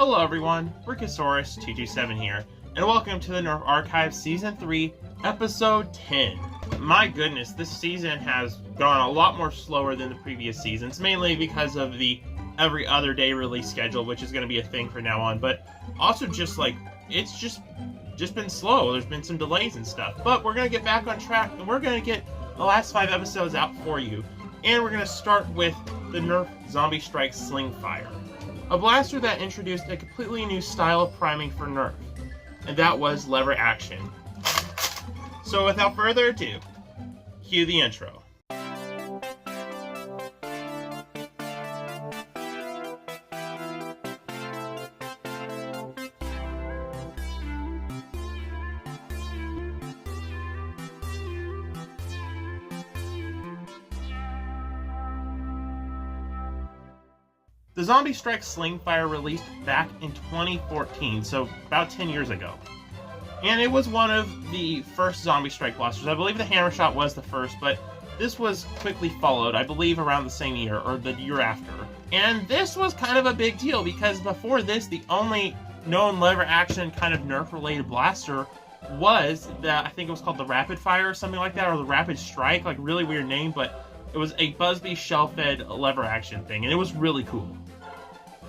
Hello everyone, Rickosaurus227 here, and welcome to the Nerf Archive Season 3, Episode 10. My goodness, this season has gone a lot more slower than the previous seasons, mainly because of the every other day release schedule, which is going to be a thing from now on, but also just like, it's just been slow. There's been some delays and stuff, but we're going to get back on track, and we're going to get the last 5 episodes out for you, and we're going to start with the Nerf Zombiestrike Slingfire. A blaster that introduced a completely new style of priming for Nerf, and that was lever action. So without further ado, cue the intro. The Zombiestrike Slingfire released back in 2014, so about 10 years ago. And it was one of the first Zombiestrike blasters. I believe the Hammer Shot was the first, but this was quickly followed, I believe around the same year, or the year after. And this was kind of a big deal, because before this, the only known lever action kind of Nerf-related blaster was I think it was called the Rapid Fire or something like that, or the Rapid Strike, like really weird name, but it was a Busby shell-fed lever action thing, and it was really cool.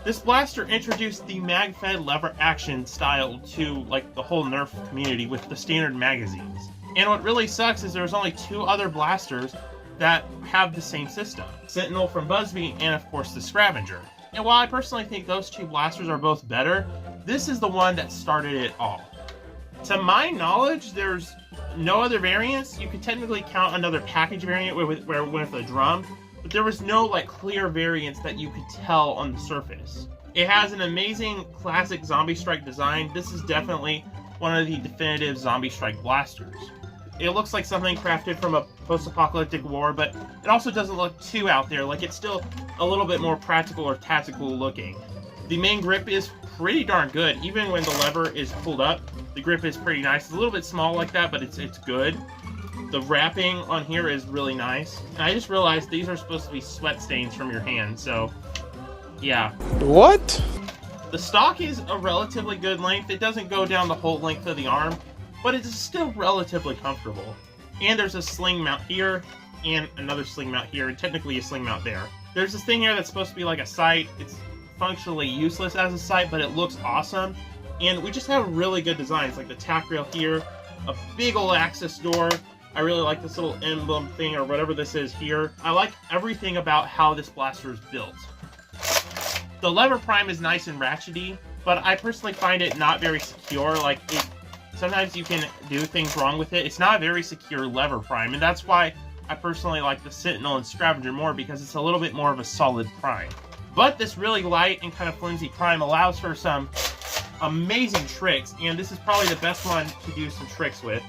This blaster introduced the mag-fed lever action style to like the whole Nerf community with the standard magazines. And what really sucks is there's only 2 other blasters that have the same system. Sentinel from Busby and of course the Scavenger. And while I personally think those 2 blasters are both better, this is the one that started it all. To my knowledge, there's no other variants. You could technically count another package variant with a drum, but there was no like clear variants that you could tell on the surface. It has an amazing classic Zombiestrike design. This is definitely one of the definitive Zombiestrike blasters. It looks like something crafted from a post-apocalyptic war, but it also doesn't look too out there, like it's still a little bit more practical or tactical looking. The main grip is pretty darn good. Even when the lever is pulled up, the grip is pretty nice. It's a little bit small like that, but it's good. The wrapping on here is really nice. And I just realized these are supposed to be sweat stains from your hand, so yeah. What? The stock is a relatively good length. It doesn't go down the whole length of the arm, but it's still relatively comfortable. And there's a sling mount here, and another sling mount here, and technically a sling mount there. There's this thing here that's supposed to be like a sight. It's functionally useless as a sight, but it looks awesome. And we just have really good designs, like the tack rail here, a big old access door. I really like this little emblem thing, or whatever this is here. I like everything about how this blaster is built. The lever prime is nice and ratchety, but I personally find it not very secure. Like, sometimes you can do things wrong with it. It's not a very secure lever prime, and that's why I personally like the Sentinel and Scavenger more, because it's a little bit more of a solid prime. But this really light and kind of flimsy prime allows for some amazing tricks, and this is probably the best one to do some tricks with,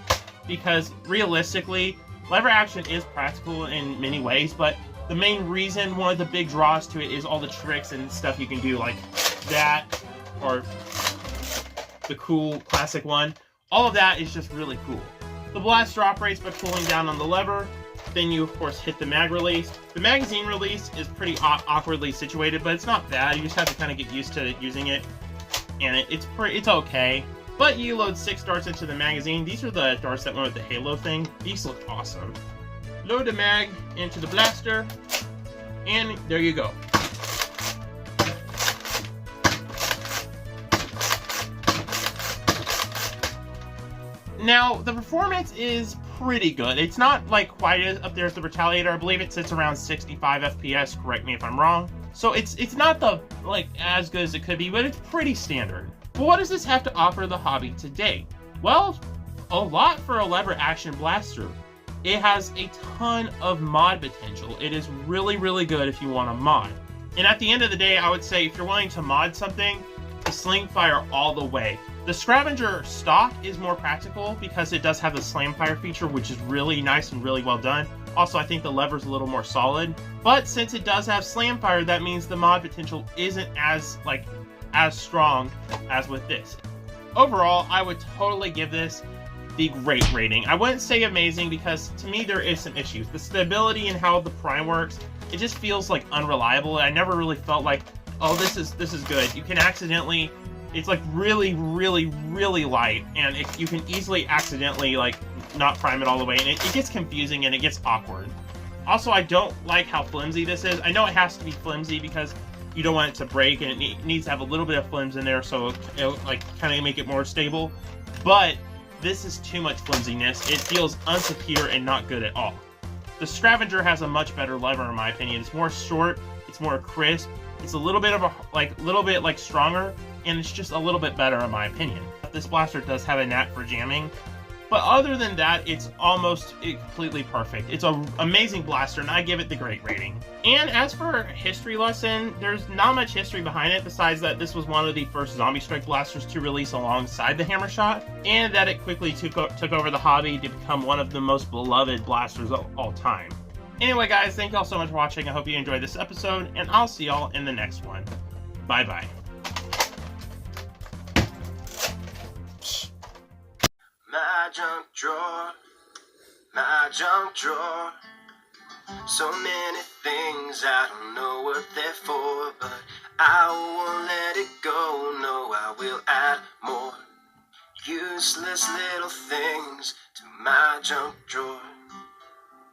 because realistically, lever action is practical in many ways, but the main reason, one of the big draws to it, is all the tricks and stuff you can do, like that, or the cool classic one. All of that is just really cool. The blaster operates by pulling down on the lever, then you of course hit the mag release. The magazine release is pretty awkwardly situated, but it's not bad. You just have to kind of get used to using it, and it's okay. But you load 6 darts into the magazine. These are the darts that went with the Halo thing. These look awesome. Load the mag into the blaster, and there you go. Now, the performance is pretty good. It's not like quite as up there as the Retaliator. I believe it sits around 65 FPS, correct me if I'm wrong. So it's not as good as it could be, but it's pretty standard. But what does this have to offer the hobby today? Well, a lot for a lever action blaster. It has a ton of mod potential. It is really, really good if you want to mod. And at the end of the day, I would say if you're wanting to mod something, the Slingfire all the way. The Scavenger stock is more practical because it does have the Slamfire feature, which is really nice and really well done. Also, I think the lever's a little more solid. But since it does have Slamfire, that means the mod potential isn't as strong as with this. Overall, I would totally give this the great rating. I wouldn't say amazing, because to me there is some issues. The stability and how the prime works, it just feels like unreliable. I never really felt like Oh, this is good. You can accidentally, it's like really, really, really light, and you can easily accidentally like not prime it all the way, and it gets confusing and it gets awkward. Also, I don't like how flimsy this is. I know it has to be flimsy because you don't want it to break, and it needs to have a little bit of flimsy in there so it'll like kind of make it more stable. But this is too much flimsiness. It feels unsecure and not good at all. The Scavenger has a much better lever in my opinion. It's more short, it's more crisp, it's a little bit of a stronger, and it's just a little bit better in my opinion. This blaster does have a knack for jamming, but other than that, it's almost completely perfect. It's an amazing blaster, and I give it the great rating. And as for history lesson, there's not much history behind it besides that this was one of the first Zombiestrike blasters to release alongside the Hammershot, and that it quickly took over the hobby to become one of the most beloved blasters of all time. Anyway, guys, thank you all so much for watching. I hope you enjoyed this episode, and I'll see y'all in the next one. Bye-bye. My junk drawer, my junk drawer. So many things I don't know what they're for, but I won't let it go. No, I will add more useless little things to my junk drawer.